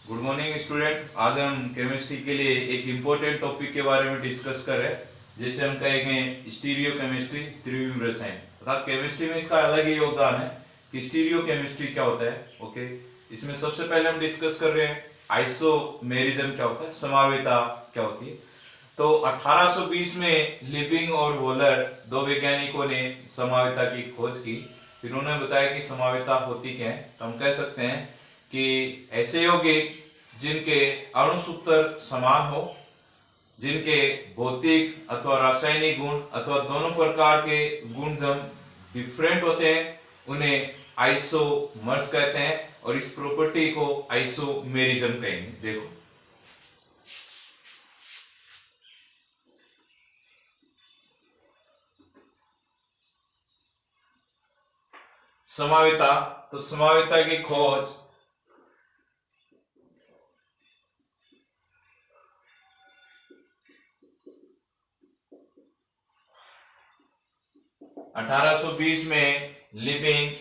Good morning student. आज हम chemistry के लिए एक इम्पोर्टेंट टॉपिक के बारे में डिस्कस कर रहे हैं, जैसे हम कहेंगे स्टीरियो केमिस्ट्री, त्रिविम रसायन। अर्थात केमिस्ट्री में इसका अलग ही योगदान है कि स्टीरियो केमिस्ट्री क्या होता है। ओके, इसमें सबसे पहले हम डिस्कस कर रहे हैं आइसोमेरिज्म क्या होता है, समावेता क्या होती है। तो 1820 में लिविंग और वोलर दो वैज्ञानिकों ने समावेता की खोज की। फिर उन्होंने बताया कि समावेता होती क्या है। तो हम कह सकते हैं कि ऐसे यौगिक जिनके अणु सूत्र समान हो, जिनके भौतिक अथवा रासायनिक गुण अथवा दोनों प्रकार के गुणधर्म डिफरेंट होते हैं, उन्हें आइसोमर्स कहते हैं और इस प्रॉपर्टी को आइसोमेरिज्म कहेंगे। देखो, समावेता, तो समावेता की खोज अठारह सौ बीस में लिविंग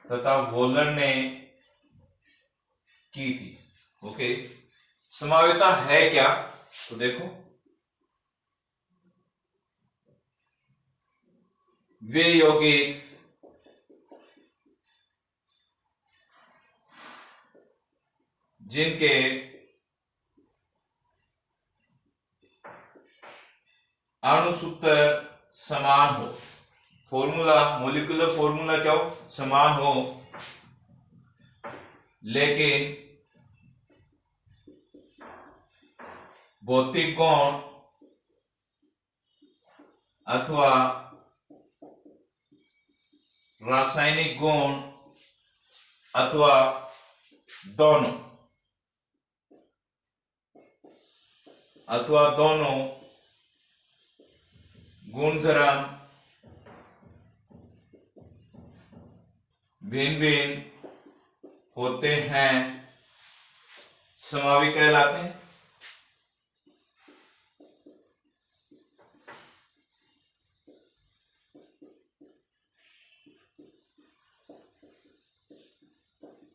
तथा वोलर ने की थी। ओके, समावेता है क्या? तो देखो, वे यौगिक जिनके अणु सूत्र समान हो, फॉर्मूला मोलिकुलर फॉर्मूला क्या हो, समान हो, लेकिन भौतिक गुण अथवा रासायनिक गुण अथवा दोनों गुणधर्म भिन्न भिन्न होते हैं, समावी कहलाते हैं।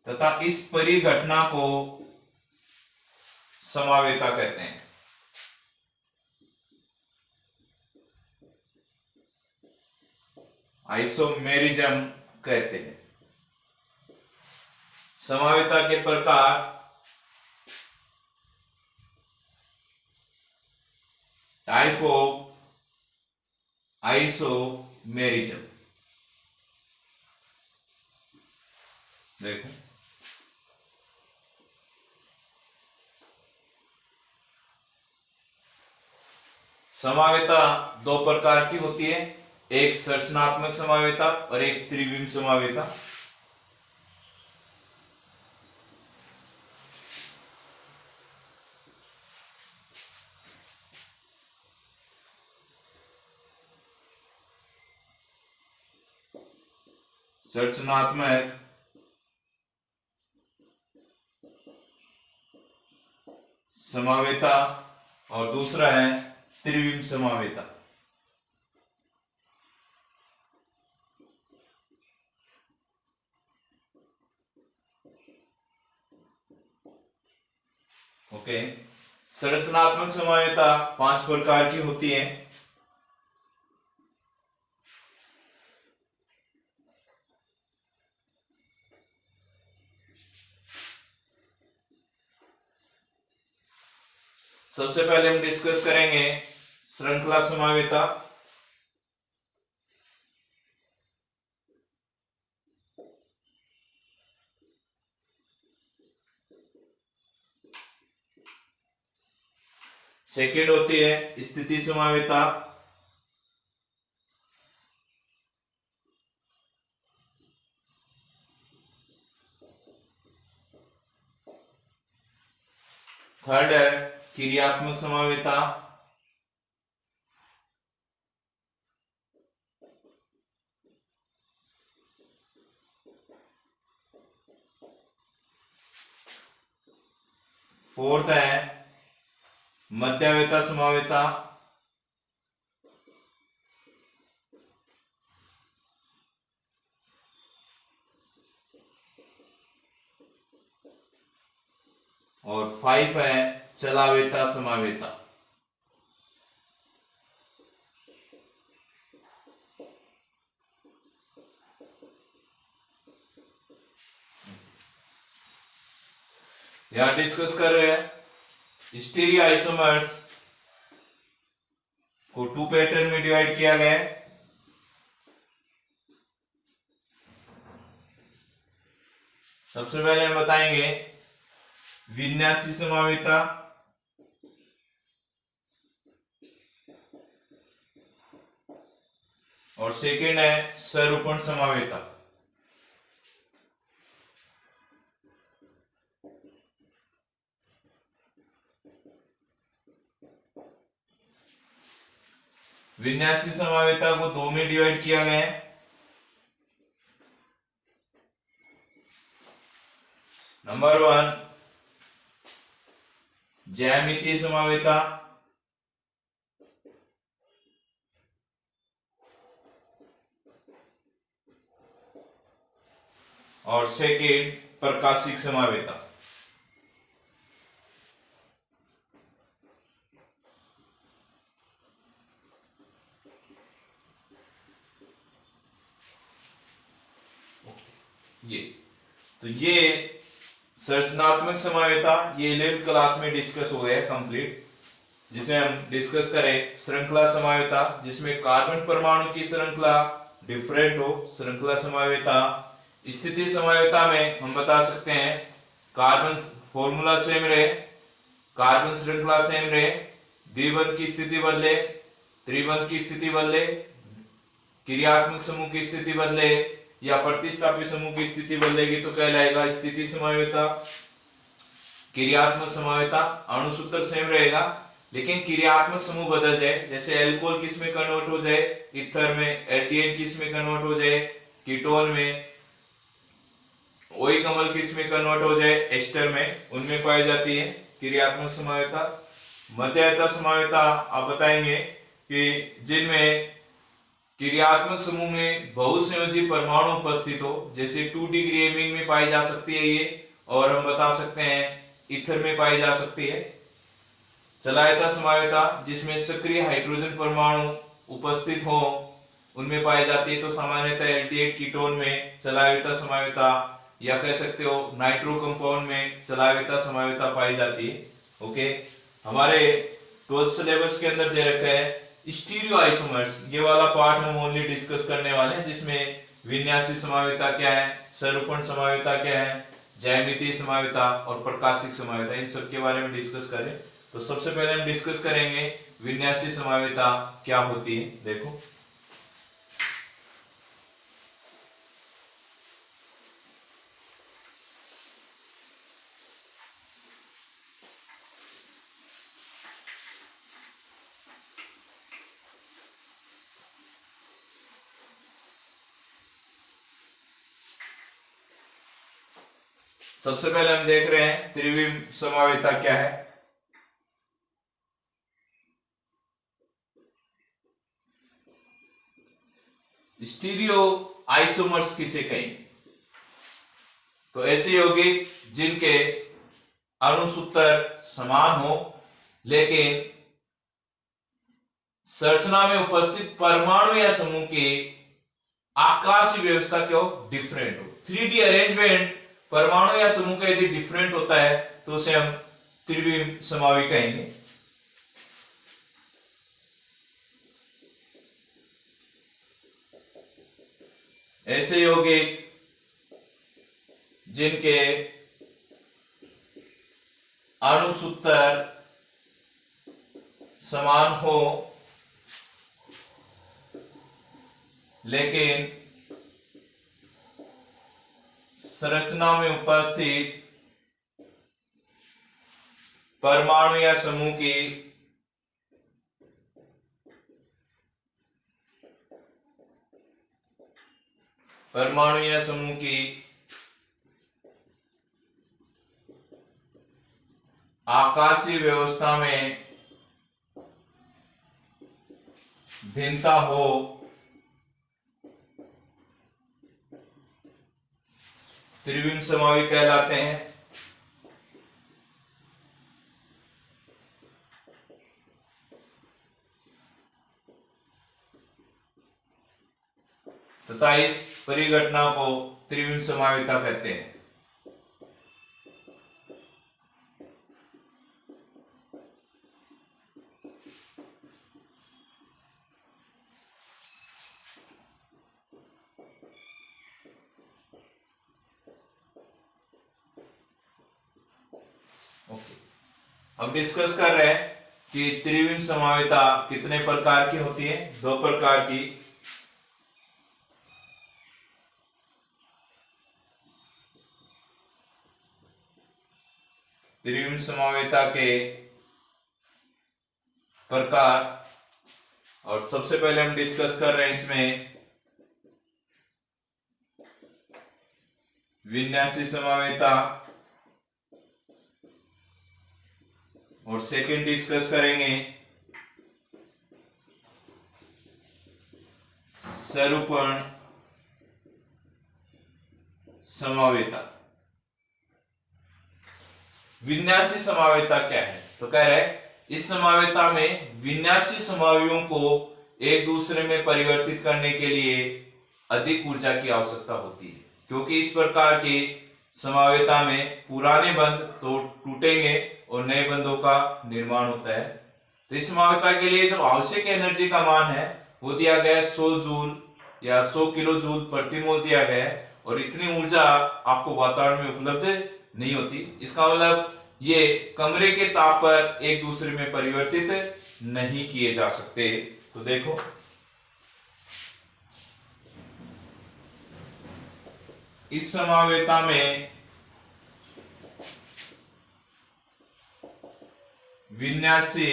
तथा इस परिघटना को समावेता कहते हैं। आइसोमेरिज्म कहते हैं। समावेता के प्रकार टाइप ऑफ आइसोमेरिज्म। देखो, समावेता दो प्रकार की होती है, एक संरचनात्मक समावेता और एक त्रिविम समावेता। संरचनात्मक समावेता और दूसरा है त्रिविम समावेता। ओके, संरचनात्मक समावेता 5 प्रकार की होती है। सबसे पहले हम डिस्कस करेंगे श्रृंखला समावेता। सेकंड होती है स्थिति समावेता। थर्ड है क्रियात्मक समावेता। फोर्थ है मध्यावेता समावेता। और 5 है चलावेता समावेता। यहां डिस्कस कर रहे हैं स्टीरियो आइसोमर्स को 2 पैटर्न में डिवाइड किया गया है। सबसे पहले हम बताएंगे विन्यासी समावेता और सेकेंड है सरूपण समावेता। विन्यासी समावेता को 2 में डिवाइड किया गया है। नंबर 1 ज्यामितीय समावेता और सेकेंड प्रकाशिक समावेता। ये संरचनात्मक समावेता ये 11th क्लास में डिस्कस हो गया कंप्लीट, जिसमें हम डिस्कस करें श्रृंखला समावेता जिसमें कार्बन परमाणु की श्रृंखला डिफरेंट हो, श्रृंखला समावेता। स्थिति समावेता में हम बता सकते हैं कार्बन फॉर्मूला सेम रहे, कार्बन श्रृंखला सेम रहे, द्विबंध की स्थिति बदले, त्रिबंध की स्थिति बदले, क्रियात्मक समूह की स्थिति बदले या प्रतिस्थापी समूह की स्थिति बदलेगी तो कहलाएगा स्थिति समावेता। क्रियात्मक समावेता अणु सूत्र सेम रहेगा लेकिन क्रियात्मक समूह बदल जाए, जैसे एल्कोहल किस में कन्वर्ट हो जाए ईथर में, एल्डिहाइड किस में कन्वर्ट हो जाए कीटोन में, ओइक अम्ल किस में कन्वर्ट हो जाए एस्टर में, उनमें पाई जाती है क्रियात्मक समावेता। मध्यता समावेता आप बताएंगे कि जिनमें क्रियात्मक समूह में बहुसंयोजी परमाणु उपस्थित हो, जैसे 2 डिग्री एमीन में पाई जा सकती है ये, और हम बता सकते हैं ईथर में पाई जा सकती है। चलायता समावेता जिसमें सक्रिय हाइड्रोजन परमाणु उपस्थित हो उनमें पाई जाती है, तो सामान्यतः एल्डिहाइड कीटोन में चलायता समावेता या कह सकते हो नाइट्रो कंपाउंड में चलायता समावेता पाई जाती है। ओके, हमारे 12th सिलेबस के अंदर दे रखा है स्टीरियो आइसोमर्स, ये वाला पार्ट हम ओनली डिस्कस करने वाले हैं, जिसमें विन्यासी समावेता क्या है, सरूपण समावेता क्या है, ज्यामितीय समावेता और प्रकाशिक समावेता, इन सब के बारे में डिस्कस करें। तो सबसे पहले हम डिस्कस करेंगे विन्यासी समावेता क्या होती है। देखो सबसे पहले हम देख रहे हैं त्रिविम समावेता क्या है। स्टीरियो आइसोमर्स किसे कहेंगे, तो ऐसे यौगिक जिनके अणुसूत्र समान हो लेकिन संरचना में उपस्थित परमाणु या समूह की आकाशीय व्यवस्था क्या हो, डिफरेंट हो। 3D अरेंजमेंट परमाणु या समूह का यदि डिफरेंट होता है तो उसे हम त्रिविम समावी कहेंगे। ऐसे यौगिक जिनके अणुसूत्र समान हो लेकिन संरचना में उपस्थित परमाणु या समूह की आकाशीय व्यवस्था में भिन्नता हो, त्रिविम समावी कहलाते हैं। तथा इस परिघटना को त्रिविम समावेता कहते हैं। अब डिस्कस कर रहे हैं कि त्रिविम समावेता कितने प्रकार की होती है। 2 प्रकार की। त्रिविम समावेता के प्रकार, और सबसे पहले हम डिस्कस कर रहे हैं इसमें विन्यासी समावेता, और सेकंड डिस्कस करेंगे सरूपण समावेता। विन्यासी समावेता क्या है? तो कह रहे इस समावेता में विन्यासी समावियों को एक दूसरे में परिवर्तित करने के लिए अधिक ऊर्जा की आवश्यकता होती है, क्योंकि इस प्रकार की समावेता में पुराने बंध तो टूटेंगे और नए बंधों का निर्माण होता है। तो इस समावेता के लिए जो आवश्यक एनर्जी का मान है वो दिया गया है 100 जूल या 100 किलो जूल प्रति मोल दिया गया है, और इतनी ऊर्जा आपको वातावरण में उपलब्ध नहीं होती। इसका मतलब ये कमरे के ताप पर एक दूसरे में परिवर्तित नहीं किए जा सकते। तो देखो इस समावेता में विन्यासी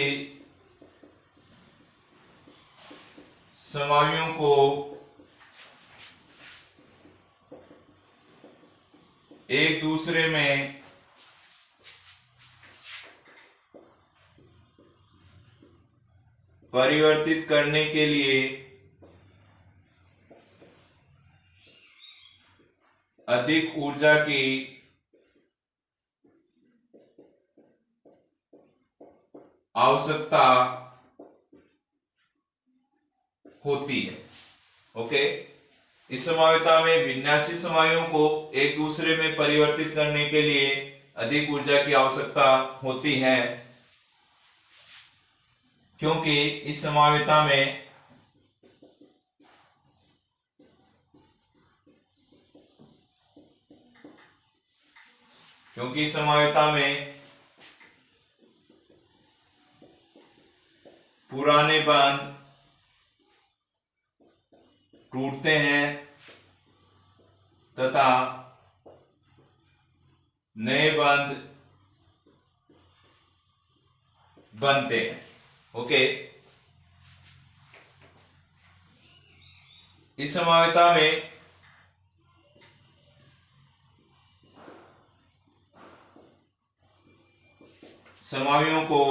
समावियों को एक दूसरे में परिवर्तित करने के लिए अधिक ऊर्जा की आवश्यकता होती है। ओके, इस समावेता में विन्यासी समावियों को एक दूसरे में परिवर्तित करने के लिए अधिक ऊर्जा की आवश्यकता होती है, क्योंकि इस समावेता में पुराने बंध टूटते हैं तथा नए बंध बनते हैं। ओके, इस समावेता में समावियों को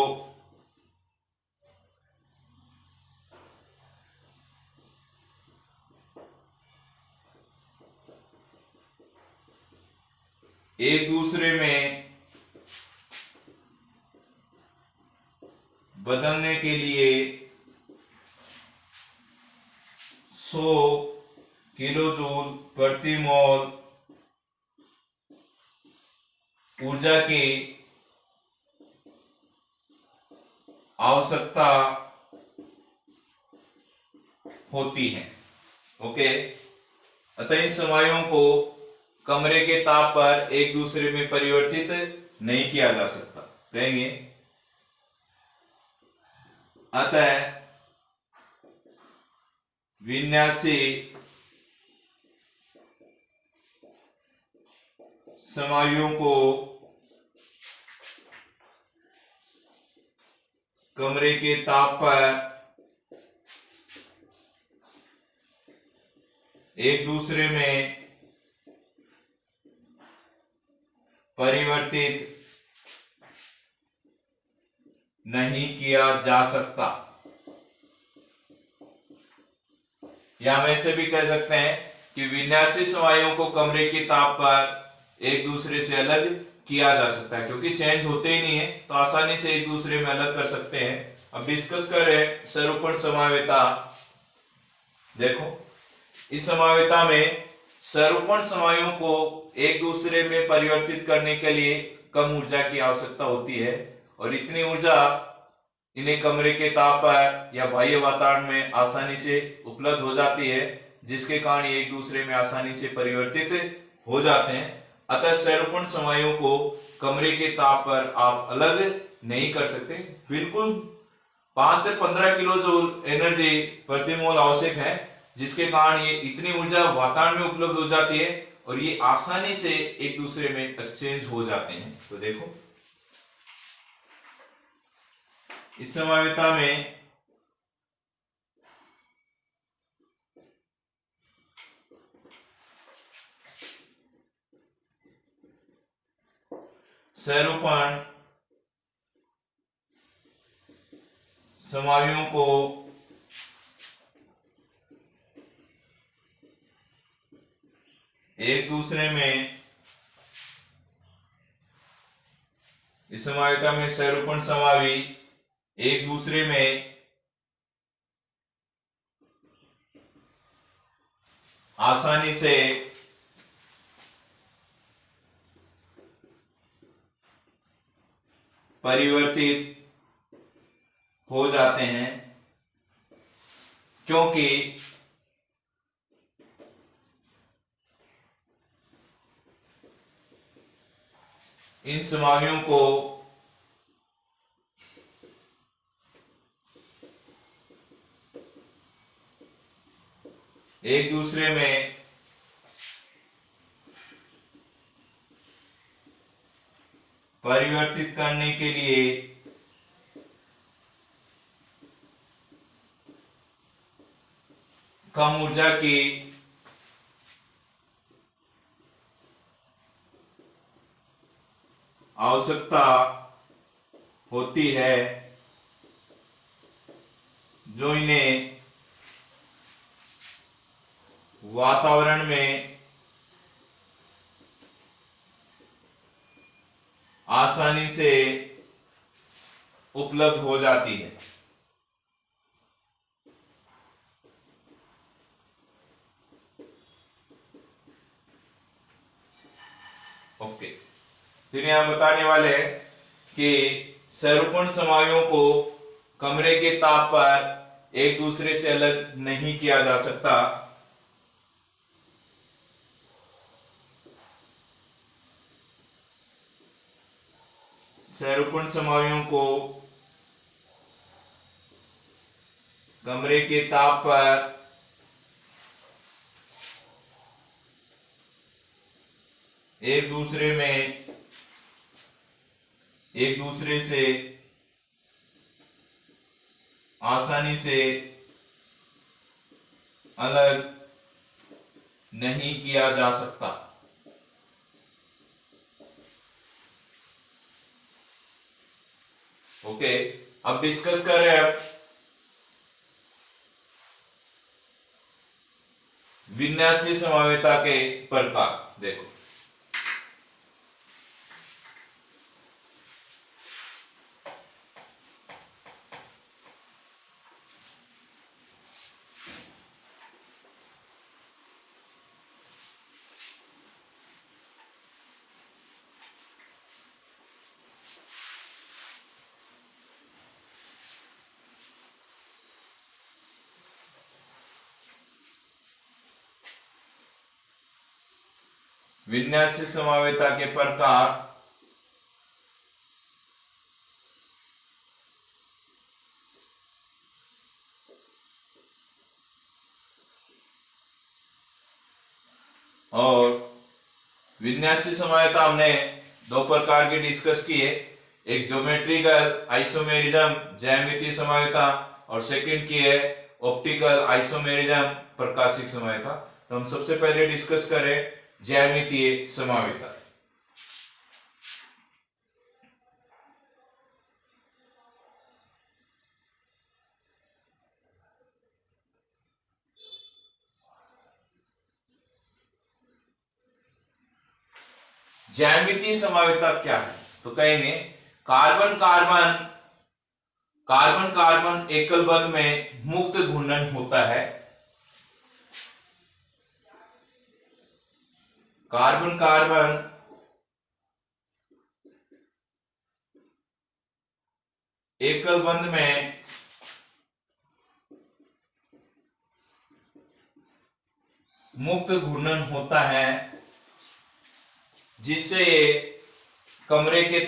एक दूसरे में बदलने के लिए 100 किलो जूल प्रति मोल ऊर्जा की आवश्यकता होती है। ओके, अतः इन समावियों को कमरे के ताप पर एक दूसरे में परिवर्तित नहीं किया जा सकता। कहेंगे अतः विन्यासी समावियों को कमरे के ताप पर एक दूसरे में परिवर्तित नहीं किया जा सकता। या हम ऐसे भी कह सकते हैं कि विन्यासी समावियों को कमरे के ताप पर एक दूसरे से अलग किया जा सकता है, क्योंकि चेंज होते ही नहीं है तो आसानी से एक दूसरे में अलग कर सकते हैं। अब डिस्कस कर रहे हैं सरूपण समावेता। देखो इस समावेता में सरूपण समायुओं को एक दूसरे में परिवर्तित करने के लिए कम ऊर्जा की आवश्यकता होती है और इतनी ऊर्जा इन्हें कमरे के ताप पर या बाह्य वातावरण में आसानी से उपलब्ध हो जाती है, जिसके कारण ये एक दूसरे में आसानी से परिवर्तित हो जाते हैं। अतः सरूपण समायुओं को कमरे के ताप पर आप अलग नहीं कर सकते। बिल्कुल 5 से 15 किलो जूल एनर्जी प्रति मोल आवश्यक है, जिसके कारण ये इतनी ऊर्जा वातावरण में उपलब्ध हो जाती है और ये आसानी से एक दूसरे में एक्सचेंज हो जाते हैं। तो देखो इस समावेता में सरूपण समायुओं को एक दूसरे में, इस समावेता में सरूपण समावी एक दूसरे में आसानी से परिवर्तित हो जाते हैं, क्योंकि इन समावियों को एक दूसरे में परिवर्तित करने के लिए कम ऊर्जा की आवश्यकता होती है, जो इन्हें वातावरण में आसानी से उपलब्ध हो जाती है। ओके, फिर यहां बताने वाले हैं कि सरूपण समायुओं को कमरे के ताप पर एक दूसरे से अलग नहीं किया जा सकता। सरूपण समायुओं को कमरे के ताप पर एक दूसरे से आसानी से अलग नहीं किया जा सकता। ओके, अब डिस्कस कर रहे हैं विन्यासी समावेता के प्रकार। देखो विन्यासी समावेता के प्रकार और विन्यासी समावेता हमने दो प्रकार की डिस्कस की है, एक ज्योमेट्रिकल आइसोमेरिज्म ज्यामितीय समावेता और सेकंड की है ऑप्टिकल आइसोमेरिज्म प्रकाशिक समावेता। तो हम सबसे पहले डिस्कस करें ज्यामितीय समावेता। ज्यामितीय समावेता क्या है? तो कहेंगे कार्बन कार्बन एकल बंध में मुक्त घूर्णन होता है। कार्बन कार्बन एकल बंध में मुक्त घूर्णन होता है, जिससे ये कमरे के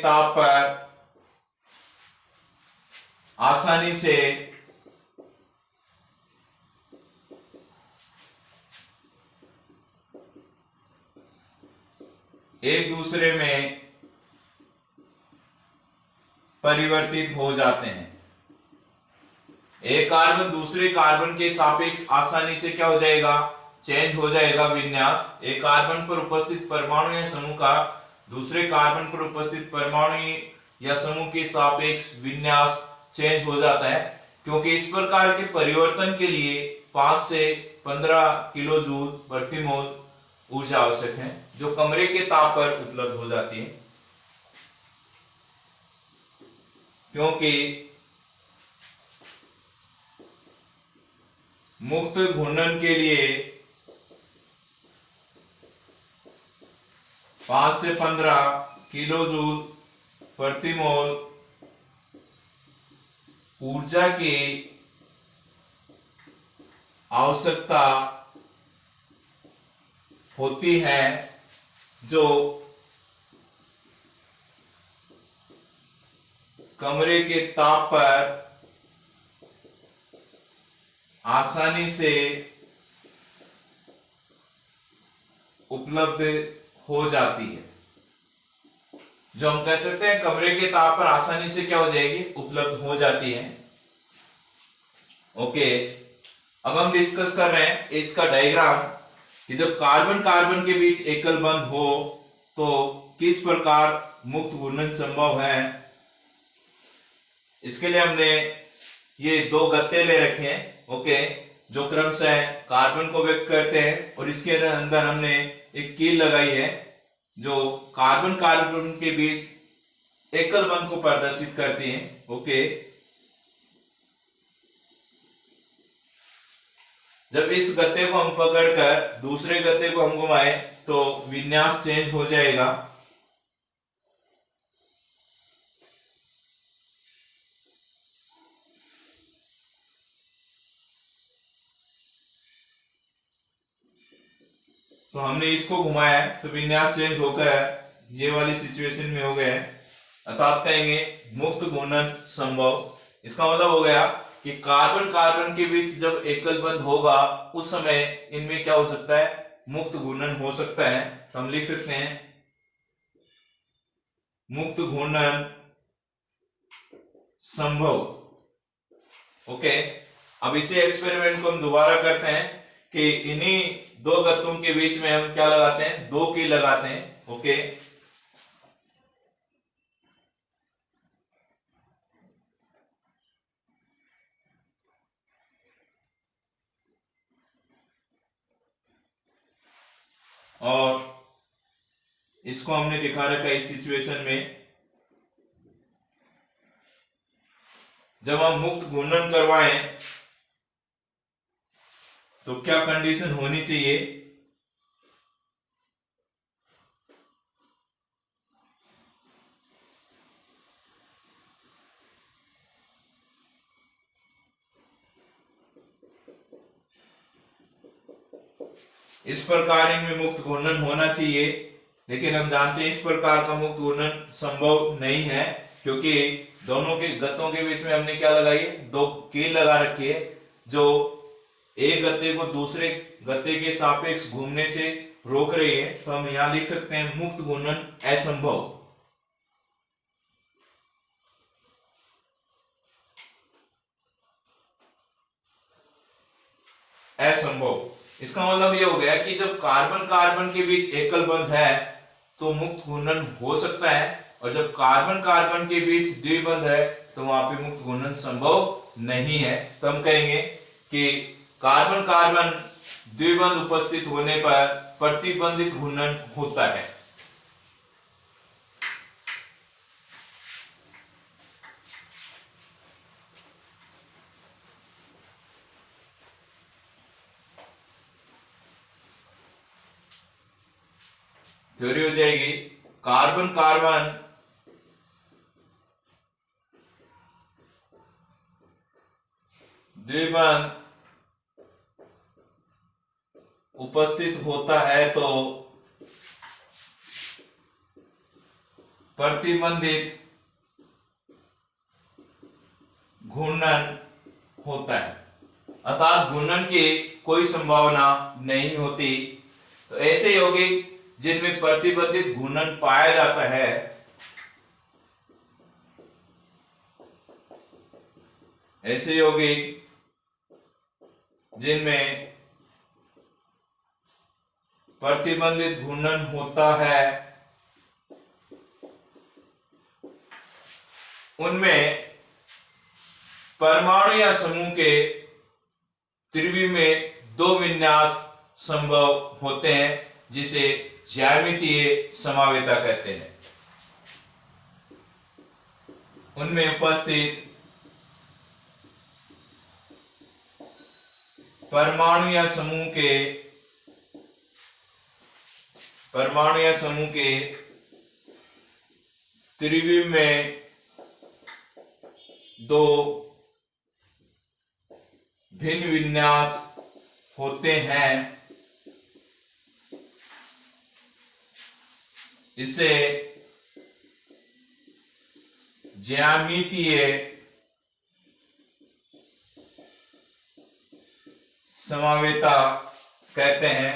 ताप पर आसानी से एक दूसरे में परिवर्तित हो जाते हैं। एक कार्बन दूसरे कार्बन के सापेक्ष आसानी से क्या हो जाएगा, चेंज हो जाएगा विन्यास। एक कार्बन पर उपस्थित परमाणु या समूह का दूसरे कार्बन पर उपस्थित परमाणु या समूह के सापेक्ष विन्यास चेंज हो जाता है, क्योंकि इस प्रकार के परिवर्तन के लिए 5 से 15 किलो जूल प्रति मोल ऊर्जा आवश्यक है, जो कमरे के ताप पर उपलब्ध हो जाती है। क्योंकि मुक्त घूर्णन के लिए 5 से 15 किलो जूल प्रति मोल ऊर्जा की आवश्यकता होती है, जो कमरे के ताप पर आसानी से उपलब्ध हो जाती है। जो हम कह सकते हैं कमरे के ताप पर आसानी से क्या हो जाएगी, उपलब्ध हो जाती है। ओके, अब हम डिस्कस कर रहे हैं इसका डायग्राम कि जब कार्बन कार्बन के बीच एकल बंध हो तो किस प्रकार मुक्त घूर्णन संभव है। इसके लिए हमने ये 2 गत्ते ले रखे हैं, ओके, जो क्रमशः कार्बन को व्यक्त करते हैं, और इसके अंदर हमने एक कील लगाई है जो कार्बन कार्बन के बीच एकल बंध को प्रदर्शित करती है। ओके, जब इस गत्ते को हम पकड़कर दूसरे गत्ते को हम घुमाए तो विन्यास चेंज हो जाएगा। तो हमने इसको घुमाया तो विन्यास चेंज होकर ये वाली सिचुएशन में हो गया, अर्थात कहेंगे मुक्त घूर्णन संभव। इसका मतलब हो गया कि कार्बन कार्बन के बीच जब एकल बंध होगा उस समय इनमें क्या हो सकता है, मुक्त घूर्णन हो सकता है। तो हम लिख सकते हैं मुक्त घूर्णन संभव। ओके, अब इसे एक्सपेरिमेंट को हम दोबारा करते हैं कि इन्हीं 2 गत्तों के बीच में हम क्या लगाते हैं, 2 कील लगाते हैं। ओके, और इसको हमने दिखा रखा है इस सिचुएशन में जब हम मुक्त घूर्णन करवाएं तो क्या कंडीशन होनी चाहिए। इस प्रकार इनमें मुक्त घूर्णन होना चाहिए, लेकिन हम जानते हैं इस प्रकार का मुक्त घूर्णन संभव नहीं है, क्योंकि दोनों के गत्तों के बीच में हमने क्या लगाई, 2 कील लगा रखी है जो एक गत्ते को दूसरे गत्ते के सापेक्ष घूमने से रोक रही है। तो हम यहां लिख सकते हैं मुक्त घूर्णन असंभव। असंभव इसका मतलब ये हो गया कि जब कार्बन कार्बन के बीच एकल बंध है तो मुक्त घूर्णन हो सकता है, और जब कार्बन कार्बन के बीच द्विबंध है तो वहां पे मुक्त घूर्णन संभव नहीं है। तो हम कहेंगे कि कार्बन कार्बन द्विबंध उपस्थित होने पर प्रतिबंधित घूर्णन होता है। थ्योरी हो जाएगी कार्बन कार्बन द्विबंध उपस्थित होता है तो प्रतिबंधित घूर्णन होता है, अर्थात घूर्णन की कोई संभावना नहीं होती। तो ऐसे यौगिक जिनमें प्रतिबंधित घूर्णन पाया जाता है ऐसे यौगिक जिनमें प्रतिबंधित घूर्णन होता है उनमें परमाणु या समूह के त्रिविम में दो विन्यास संभव होते हैं जिसे ज्यामितीय समावेता कहते हैं। उनमें उपस्थित परमाणु या समूह के त्रिविम में दो भिन्न विन्यास होते हैं, इसे ज्यामितीय समावेता कहते हैं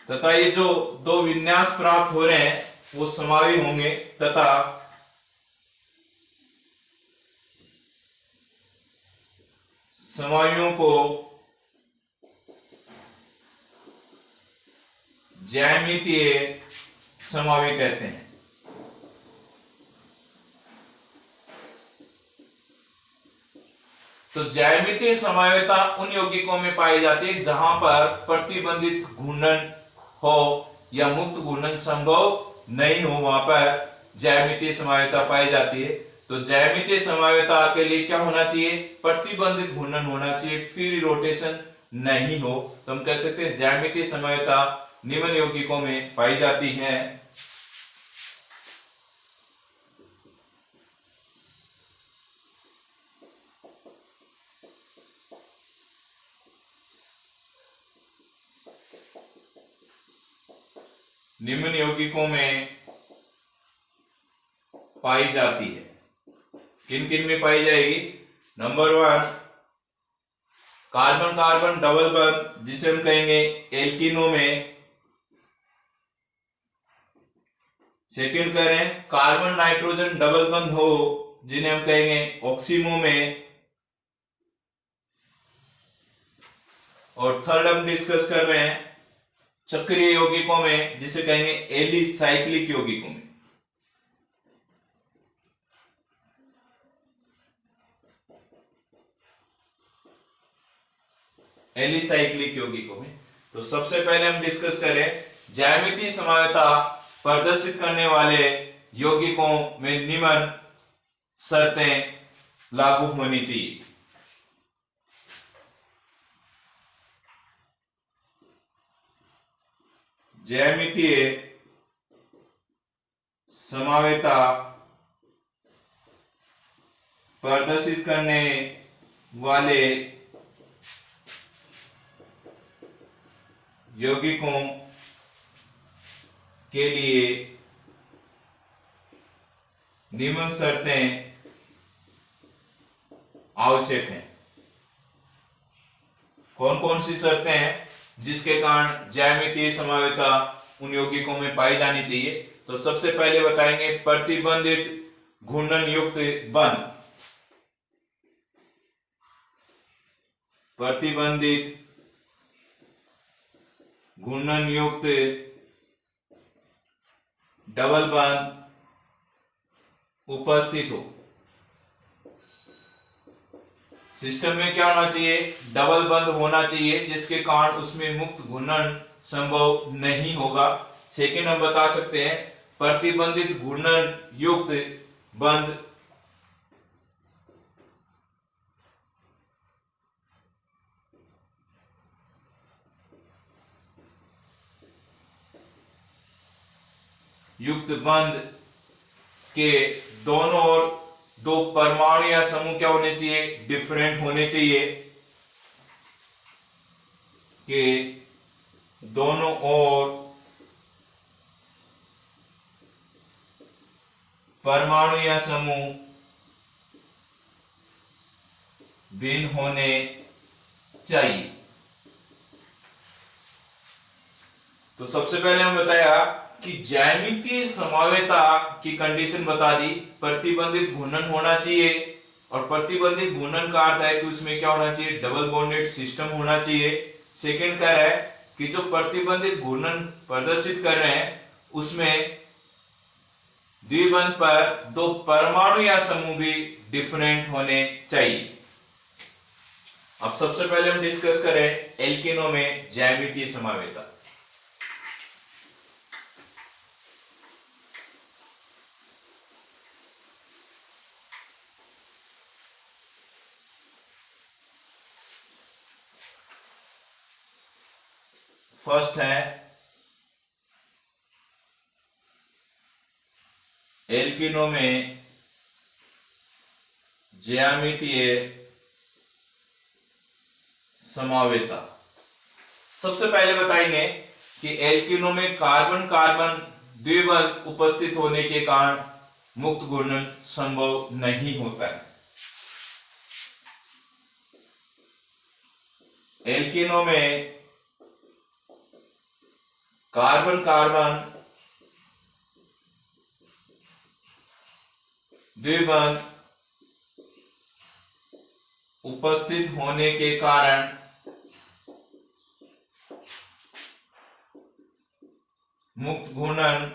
तथा ये जो दो विन्यास प्राप्त हो रहे हैं वो समावी होंगे तथा समावियों को ज्यामितीय समावी कहते हैं। तो ज्यामितीय समावेता उन यौगिकों में पाई जाती है जहां पर प्रतिबंधित घूर्णन हो या मुक्त घूर्णन संभव नहीं हो, वहां पर ज्यामितीय समावेता पाई जाती है। तो ज्यामितीय समावेता के लिए क्या होना चाहिए? प्रतिबंधित घूर्णन होना चाहिए, फ्री रोटेशन नहीं हो। तो हम कह सकते हैं ज्यामितीय समावेता निम्न यौगिकों में पाई जाती है। निम्न यौगिकों में पाई जाती है। किन किन में पाई जाएगी? Number 1 carbon carbon double bond जिसे हम कहेंगे एल्किनो में। सेकंड करें कार्बन नाइट्रोजन डबल बॉन्ड हो जिन्हें हम कहेंगे ऑक्सीमो में। और थर्ड हम डिस्कस कर रहे हैं चक्रीय यौगिकों में जिसे कहेंगे एलिसाइक्लिक यौगिकों में। एलिसाइक्लिक यौगिकों में तो सबसे पहले हम डिस्कस करें ज्यामितीय समावेता प्रदर्शित करने वाले यौगिकों में निम्न शर्तें लागू होनी चाहिए। ज्यामितीय समावेता प्रदर्शित करने वाले यौगिकों के लिए निम्न शर्तें आवश्यक हैं। कौन कौन सी शर्तें हैं जिसके कारण ज्यामितीय समावेता उन यौगिकों में पाई जानी चाहिए? तो सबसे पहले बताएंगे प्रतिबंधित घूर्णन युक्त बंध। प्रतिबंधित घूर्णन युक्त डबल बॉन्ड उपस्थित हो। सिस्टम में क्या होना चाहिए? डबल बंद होना चाहिए जिसके कारण उसमें मुक्त घूर्णन संभव नहीं होगा। सेकेंड हम बता सकते हैं प्रतिबंधित घूर्णन युक्त बंद युक्त बंध के दोनों ओर दो परमाणु या समूह क्या होने चाहिए, डिफरेंट होने चाहिए, के दोनों ओर परमाणु या समूह भिन्न होने चाहिए। तो सबसे पहले हम बताया कि ज्यामितीय समवायता की कंडीशन बता दी, प्रतिबंधित घूर्णन होना चाहिए, और प्रतिबंधित घूर्णन का अर्थ है कि उसमें क्या होना चाहिए, डबल बॉन्डेड सिस्टम होना चाहिए। सेकंड कह रहा है कि जो प्रतिबंधित घूर्णन प्रदर्शित कर रहे हैं उसमें द्विबंध पर दो परमाणु या समूह भी डिफरेंट होने चाहिए। अब सबसे पहले हम डिस्कस करें एल्केनों में ज्यामितीय समवायता। फर्स्ट है एल्केनों में ज्यामितीय समवायता। सबसे पहले बताएंगे कि एल्केनों में कार्बन कार्बन द्विबंध उपस्थित होने के कारण मुक्त घूर्णन संभव नहीं होता है। एल्केनों में कार्बन कार्बन द्विबंध उपस्थित होने के कारण मुक्त घूर्णन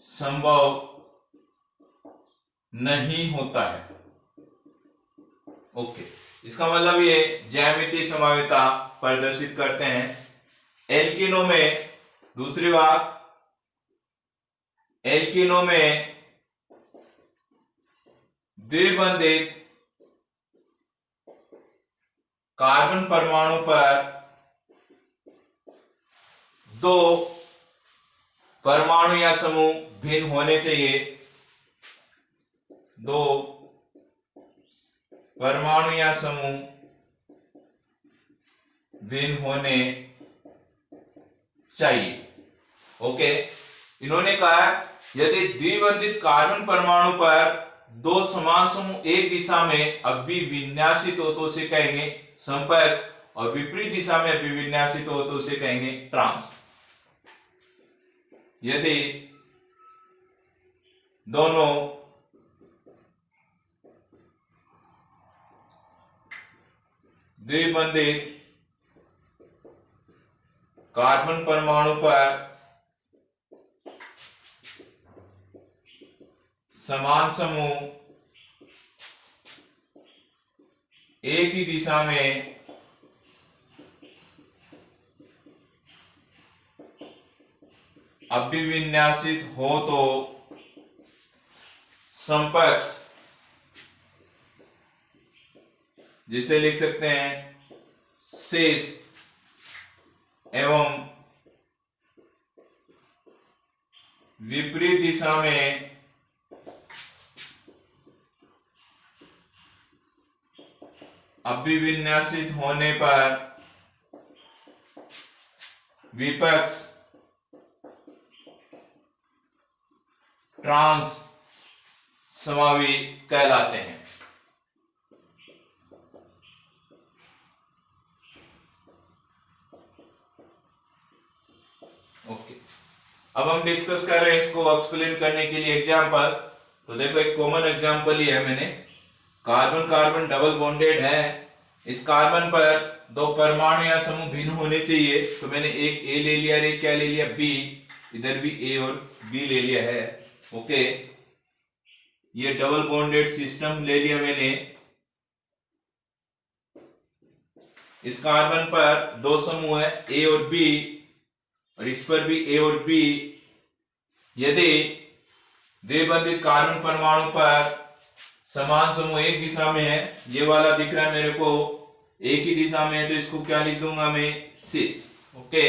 संभव नहीं होता है। ओके, इसका मतलब ये ज्यामितीय समवायता प्रदर्शित करते हैं एल्केनों में। दूसरी बात, एल्केनों में द्विबंधित कार्बन परमाणु पर दो परमाणु या समूह भिन्न होने चाहिए, दो परमाणु या समूह भिन्न होने चाहिए। ओके, इन्होंने कहा यदि द्विबंधित कार्बन परमाणु पर दो समान समूह एक दिशा में अभिविन्यासित हो तो उसे कहेंगे समपक्ष, और विपरीत दिशा में अभिविन्यासित हो तो उसे कहेंगे ट्रांस। यदि दोनों द्विबंधित कार्बन परमाणु पर समान समूह एक ही दिशा में अभिविन्यासित हो तो समपक्ष, जिसे लिख सकते हैं शेष, एवं विपरीत दिशा में अभिविन्यासित होने पर विपक्ष ट्रांस समावी कहलाते हैं। ओके, अब हम डिस्कस कर रहे हैं इसको एक्सप्लेन करने के लिए एग्जांपल। तो देखो, एक कॉमन एग्जांपल ही है मैंने, कार्बन कार्बन डबल बॉन्डेड है, इस कार्बन पर दो परमाणु या समूह भिन्न होने चाहिए। तो मैंने एक ए ले लिया और एक क्या ले लिया, बी। इधर भी ए और बी ले लिया है। ओके, ये डबल बॉन्डेड सिस्टम ले लिया मैंने। इस कार्बन पर दो समूह है ए और बी, और इस पर भी ए और बी। यदि द्विबंधित कार्बन परमाणु पर समान समूह एक दिशा में है, ये वाला दिख रहा है मेरे को एक ही दिशा में है, तो इसको क्या लिख दूंगा मैं, सिस। ओके,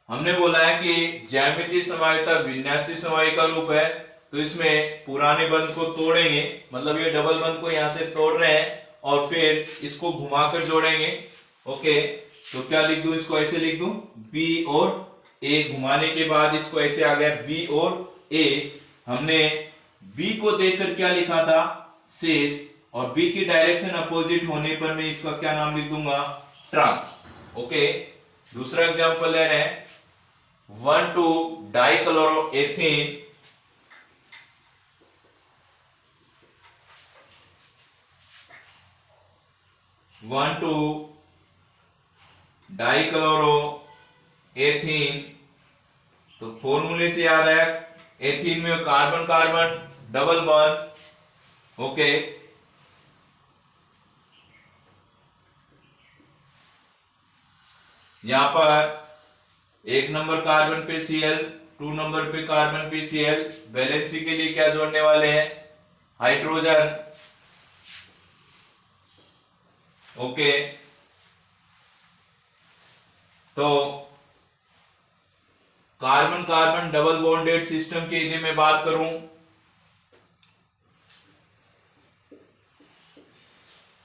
हमने बोला है कि ज्यामितीय समायुक्ता विन्यासी समाई का रूप है, तो इसमें पुराने बंध को तोड़ेंगे, मतलब ये डबल बंध को यहां से तोड़ रहे हैं और फिर इसको घुमाकर जोड़ेंगे। ओके, तो क्या लिख दूं, इसको ऐसे लिख दूं, बी और ए, घुमाने के बाद इसको ऐसे आ गया बी और ए। हमने बी को देखकर क्या लिखा था, शेष, और बी की डायरेक्शन अपोजिट होने पर मैं इसका क्या नाम लिख दूंगा, ट्रांस। ओके, दूसरा एग्जांपल ले रहे हैं 1,2 डाइक्लोरोएथेन, डाइक्लोरोएथीन। तो फॉर्मूले से याद है, एथीन में carbon carbon double bond. Okay, यहां पर 1 नंबर कार्बन पे Cl, 2 नंबर पे कार्बन पे Cl, वैलेंसी के लिए क्या जोड़ने वाले हैं, हाइड्रोजन। ओके, तो carbon carbon double bonded system की यदि मैं बात करूं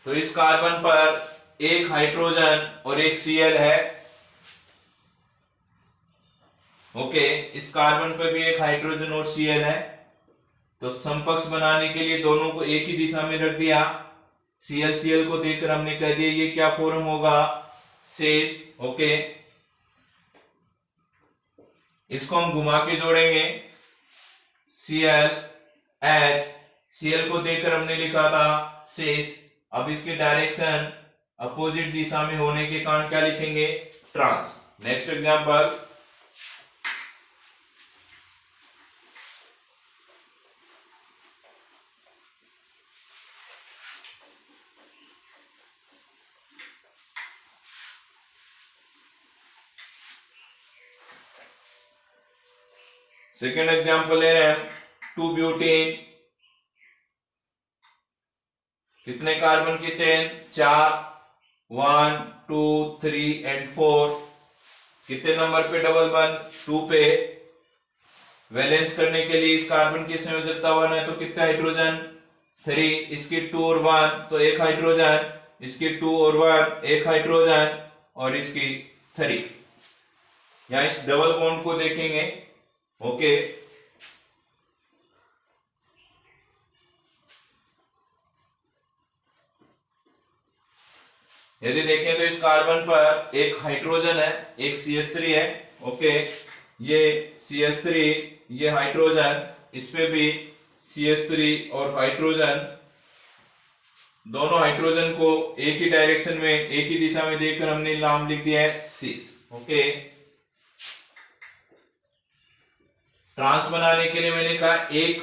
तो इस कार्बन पर एक हाइड्रोजन और एक Cl है। ओके, इस कार्बन पर भी एक हाइड्रोजन और Cl है, तो समकक्ष बनाने के लिए दोनों को एक ही दिशा में रख दिया। Cl Cl को देखकर हमने कह दिया ये क्या फॉर्म होगा, शेष। ओके, इसको हम घुमा के जोड़ेंगे, Cl H, Cl को देखकर हमने लिखा था शेष। अब इसके डायरेक्शन अपोजिट दिशा में होने के कारण क्या लिखेंगे, trans. Next example, second example ले रहे हैं 2 ब्यूटेन। कितने कार्बन की चेन, 4, 1 2 3 एंड 4। कितने नंबर पे डबल बंध, 2 पे। वैलेंस करने के लिए इस कार्बन की संयोजकता 1 है, तो कितने हाइड्रोजन, 3। इसकी 2 और 1 तो एक हाइड्रोजन, इसकी 2 और 1 एक हाइड्रोजन, और इसकी 3। यहां इस डबल बॉन्ड को देखेंगे। ओके, यदि देखें तो इस कार्बन पर एक हाइड्रोजन है, एक CH3 है। ओके, ये CH3, ये हाइड्रोजन, इस पे भी CH3 और हाइड्रोजन, दोनों हाइड्रोजन को एक ही डायरेक्शन में, एक ही दिशा में देखकर हमने नाम लिख दिया है सिस। ओके, ट्रांस बनाने के लिए मैंने कहा एक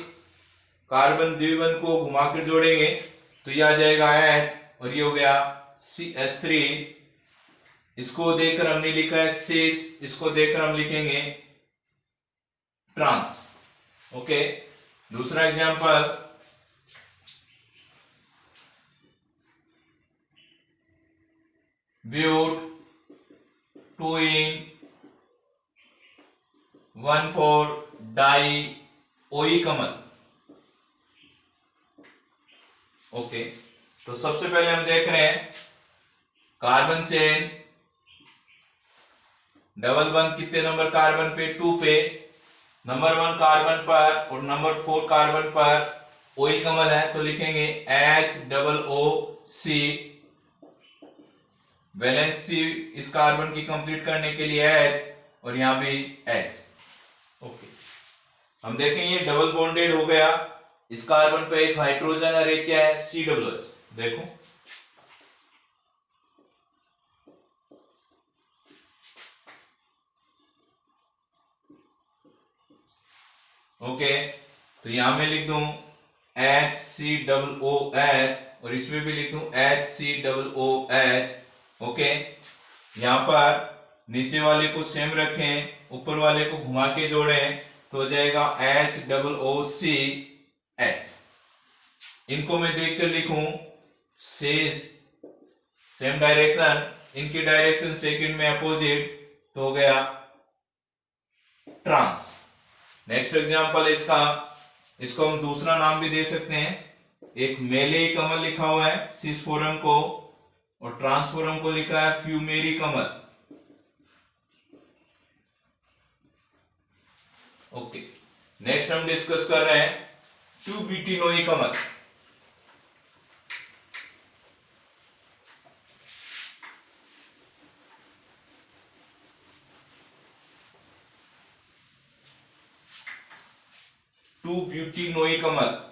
कार्बन द्विबंध को घुमाकर जोड़ेंगे, तो यह आ जाएगा H और ये हो गया CH3। इसको देखकर हमने लिखा है सिस, इसको देखकर हम लिखेंगे ट्रांस। ओके, दूसरा एग्जांपल, ब्यूट 2 1,4 डाई ओई कमल। ओके, तो सबसे पहले हम देख रहे हैं कार्बन चेन डबल बंध कितने नंबर कार्बन पे, 2 पे। नंबर 1 कार्बन पर और नंबर 4 कार्बन पर ओई कमल है, तो लिखेंगे HOOC। वैलेंसी इस कार्बन की कंप्लीट करने के लिए H और यहां भी H। ओके, हम देखें ये डबल बॉन्डेड हो गया। इस कार्बन पे एक हाइड्रोजन और एक क्या है, COOH। देखो, ओके, तो यहां मैं लिख दूं HCOOH और इसमें भी लिख दूं HCOOH। ओके, यहां पर नीचे वाले को सेम रखें, ऊपर वाले को घुमा के जोड़ें, तो हो जाएगा HOOCH। इनको मैं देखकर लिखूं शेष, सेम डायरेक्शन, इनकी डायरेक्शन सेकंड में अपोजिट, तो हो गया ट्रांस। नेक्स्ट एग्जांपल इसको हम दूसरा नाम भी दे सकते हैं। एक मेले कमल लिखा हुआ है सिसफोरम को, और ट्रांसफोरम को लिखा है फ्यूमेरी कमल। ओके, नेक्स्ट हम डिस्कस कर रहे हैं ट्यूबिटिनोई कमल। ट्यूबिटिनोई कमल।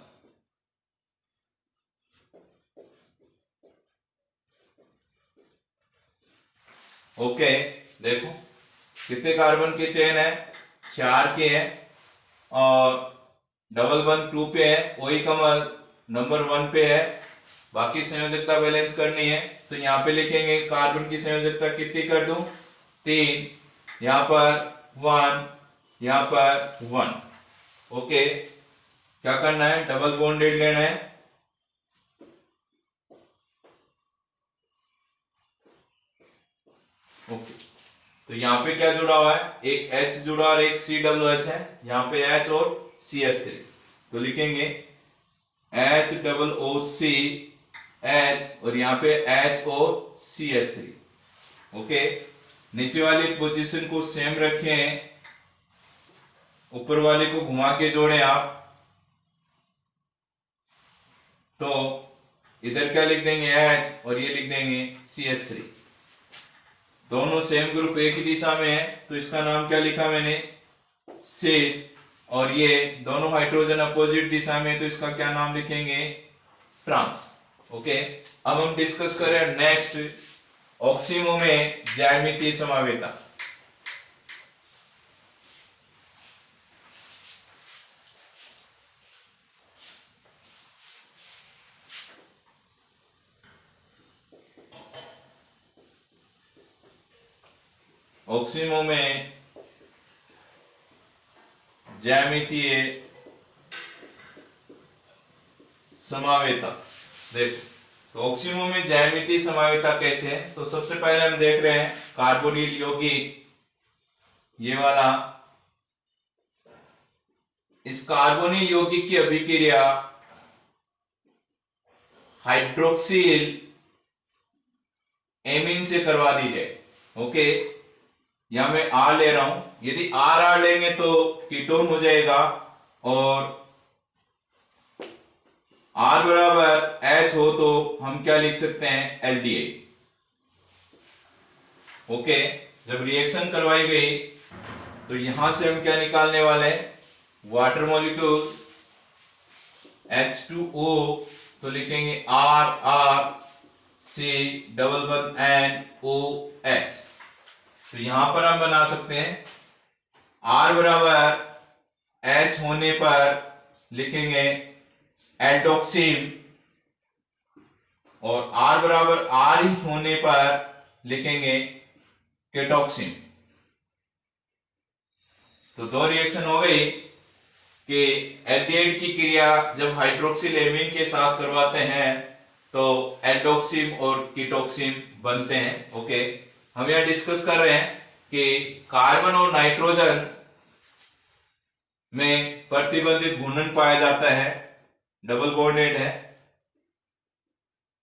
ओके, देखो कितने कार्बन के चेन है, 4 के हैं, और डबल बंद 2 पे है, वही कमल नंबर 1 पे है। बाकी संयोजकता बैलेंस करनी है, तो यहाँ पे लिखेंगे कार्बन की संयोजकता कितनी कर दूं, 3, यहाँ पर 1, यहाँ पर 1। ओके, क्या करना है, डबल बॉन्डेड लेना है। ओके, तो यहाँ पे क्या जुड़ा हुआ है, एक H जुड़ा और एक COOH है, यहाँ पे H और CH3, तो लिखेंगे HOOCH और यहाँ पे H और CH3। ओके, नीचे वाली पोजीशन को सेम रखें, ऊपर वाले को घुमा के जोड़ें आप, तो इधर क्या लिख देंगे H और ये लिख देंगे CH3। दोनों सेम ग्रुप एक ही दिशा में है, तो इसका नाम क्या लिखा मैंने, सिस। और ये दोनों हाइड्रोजन अपोजिट दिशा में, तो इसका क्या नाम लिखेंगे, ट्रांस। ओके, अब हम डिस्कस करें नेक्स्ट ऑक्सीमो में ज्यामितीय समावेता। ऑक्सीमो में ज्यामितीय समावेता। देखो, तो ऑक्सीमो में ज्यामितीय समावेता कैसे है, तो सबसे पहले हम देख रहे हैं कार्बोनिल यौगिक, ये वाला। इस कार्बोनिल यौगिक की अभिक्रिया हाइड्रोक्सिल एमीन से करवा दी जाए। ओके, यहां मैं R ले रहा हूं, यदि R लेंगे तो कीटोन हो जाएगा, और R बराबर H हो तो हम क्या लिख सकते हैं, LDA। ओके, जब रिएक्शन करवाई गई तो यहां से हम क्या निकालने वाले हैं, वाटर मॉलिक्यूल H2O, तो लिखेंगे RC डबल बंद NOH। तो यहां पर हम बना सकते हैं R बराबर H होने पर लिखेंगे एल्डोक्सिम, और R बराबर R ही होने पर लिखेंगे केटोक्सिम। तो दो रिएक्शन हो गई कि एल्डिहाइड की क्रिया जब हाइड्रोक्सिल एमीन के साथ करवाते हैं तो एल्डोक्सिम और कीटोक्सिम बनते हैं। ओके, हम यह डिस्कस कर रहे हैं कि कार्बन और नाइट्रोजन में प्रतिबंधित घूर्णन पाया जाता है, डबल बॉन्डेड है।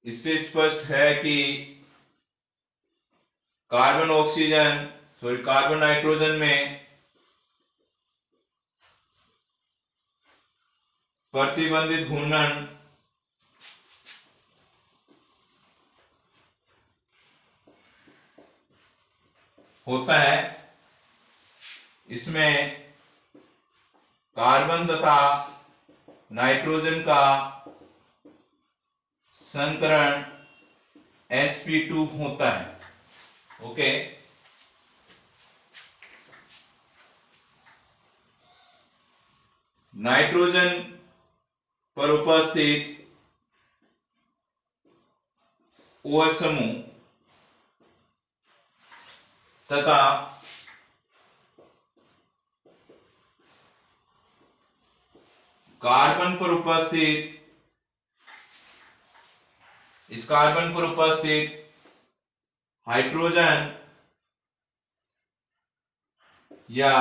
इससे स्पष्ट है कि कार्बन नाइट्रोजन में प्रतिबंधित घूर्णन होता है। इसमें कार्बन तथा नाइट्रोजन का संकरण sp2 होता है। ओके, नाइट्रोजन पर उपस्थित OH समूह तथा कार्बन पर उपस्थित हाइड्रोजन या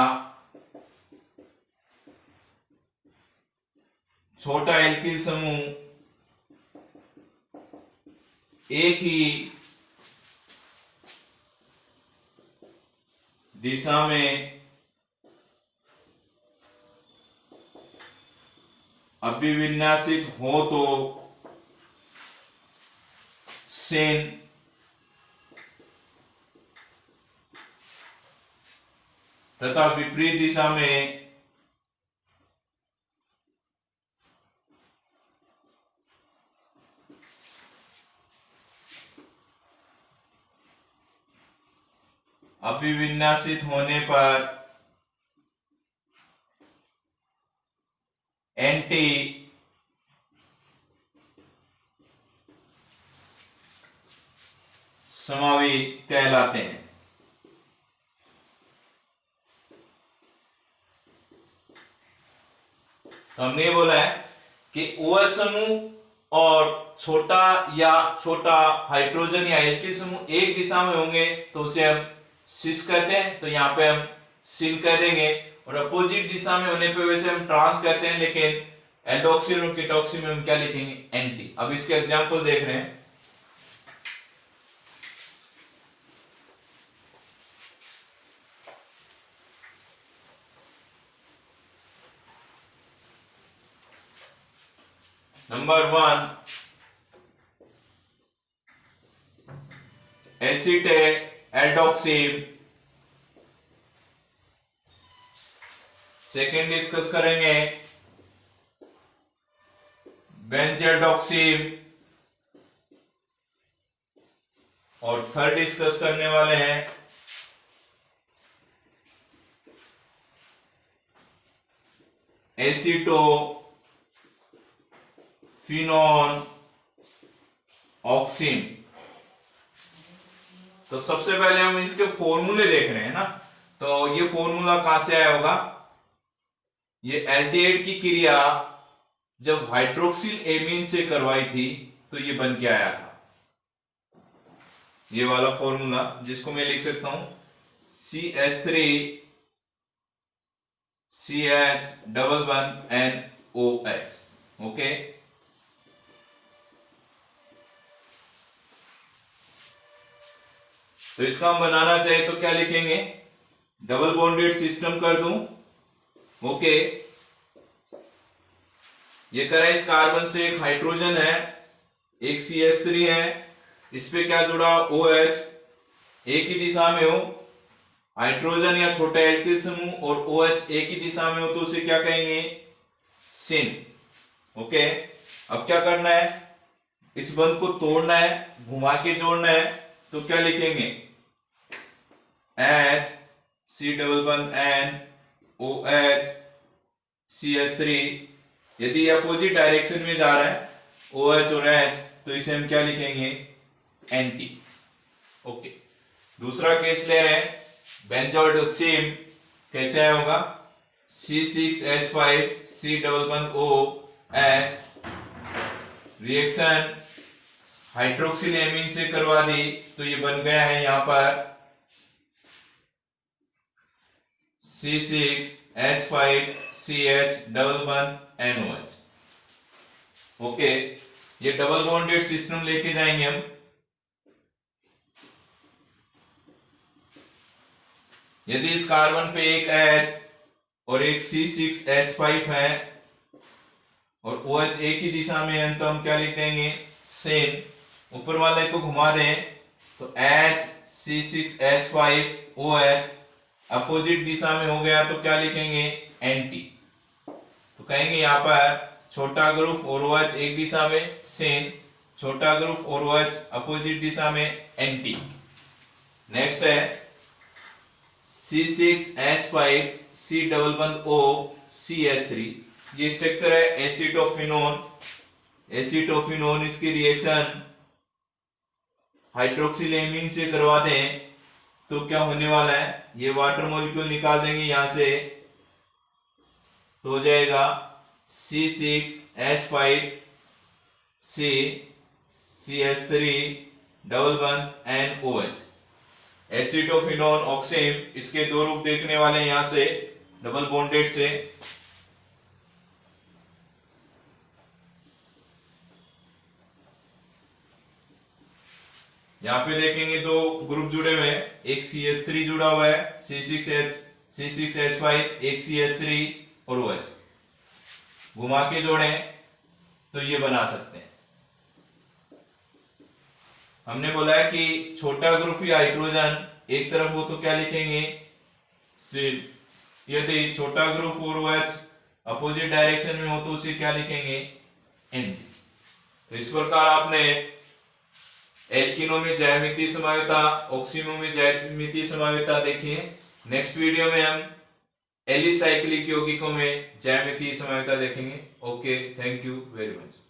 छोटा एल्किल समूह एक ही दिशा में अभिविन्यासित हो तो सेन तथा विपरीत दिशा में अभिविन्यासित होने पर एंटी समावी कहलाते हैं। तो हमने ये बोला है कि OH समूह और छोटा या छोटा हाइड्रोजन या एल्किल समूह एक दिशा में होंगे तो उसे हम सिस कहते हैं, तो यहाँ पे हम सिन कह देंगे। और अपोजिट दिशा में होने पे वैसे हम ट्रांस कहते हैं, लेकिन एल्डोक्सिल और कीटोक्सिल में हम क्या लिखेंगे, एंटी। अब इसके एग्जांपल देख रहे हैं। नंबर 1 एसिटेल्डोक्सिल। सेकेंड डिस्कस करेंगे बेंजोडोक्सिल। और थर्ड डिस्कस करने वाले हैं एसीटोफिनोन ऑक्सिन। तो सबसे पहले हम इसके फॉर्मूले देख रहे हैं ना। तो ये फॉर्मूला कहां से आया होगा, ये एल्डिहाइड की क्रिया जब हाइड्रोक्सिल एमीन से करवाई थी तो ये बन के आया था, ये वाला फॉर्मूला, जिसको मैं लिख सकता हूं CH3CH11NOH। ओके, तो इसका हम बनाना चाहे तो क्या लिखेंगे, डबल बॉन्डेड सिस्टम कर दूं। ओके, ये करें, इस कार्बन से एक हाइड्रोजन है, एक CH3 है, इस पे क्या जुड़ा OH, एक ही दिशा में हो, हाइड्रोजन या छोटा एल्किल समूह और OH एक ही दिशा में हो तो उसे क्या कहेंगे, सिन। ओके, अब क्या करना है, इस बंध को तोड़ना है, घुमा के जोड़ना है, तो क्या लिखेंगे, HCN CH3। यदि अपोजिट डायरेक्शन में जा रहा है OH और H तो इसे हम क्या लिखेंगे, एंटी। ओके, दूसरा केस ले रहे हैं बेंजोडोक्सिल। कैसे आया होगा, C6H5C11OH, रिएक्शन हाइड्रोक्सिल एमीन से करवा दी तो ये बन गया है यहां पर C6H5CH11NOH। ओके, ये डबल बॉन्डेड सिस्टम लेके जाएंगे हम। यदि इस कार्बन पे एक H और एक C6H5 है और OH एक ही दिशा में है तो हम क्या लिख देंगे, सेम। ऊपर वाले को घुमा दें तो HC6H5OH अपोजिट दिशा में हो गया तो क्या लिखेंगे, एंटी। तो कहेंगे यहां पर छोटा ग्रुप और OH एक दिशा में, सेम, छोटा ग्रुप और OH अपोजिट दिशा में, एंटी। नेक्स्ट है C6H5C11OCH3। ये स्ट्रक्चर है एसिटोफिनोन। एसिटोफिनोन, इसकी रिएक्शन हाइड्रोक्सिल एमीन से करवा दें तो क्या होने वाला है, ये वाटर मॉलिक्यूल निकाल देंगे यहां से तो हो जाएगा C6H5CCH311NOH। एसिटोफिनोन ऑक्सिन, इसके दो रूप देखने वाले यहां से डबल बॉन्डेड से। यहाँ पे देखेंगे दो ग्रुप जुड़े हुए हैं, एक CH3 जुड़ा हुआ है, C6H5, एक CH3 और OH घुमा के जोड़े तो ये बना सकते हैं। हमने बोला है कि छोटा ग्रुप या हाइड्रोजन एक तरफ हो तो क्या लिखेंगे, यदि छोटा ग्रुप और OH अपोजिट डायरेक्शन में हो तो उसे क्या लिखेंगे, एंटी। तो इस प्रकार आपने एल्किनो में ज्यामितीय समायुक्ता, ऑक्सीनो में ज्यामितीय समायुक्ता देखी है। नेक्स्ट वीडियो में हम एलिसाइक्लिक यौगिकों में ज्यामितीय समायुक्ता देखेंगे। Okay, thank you very much.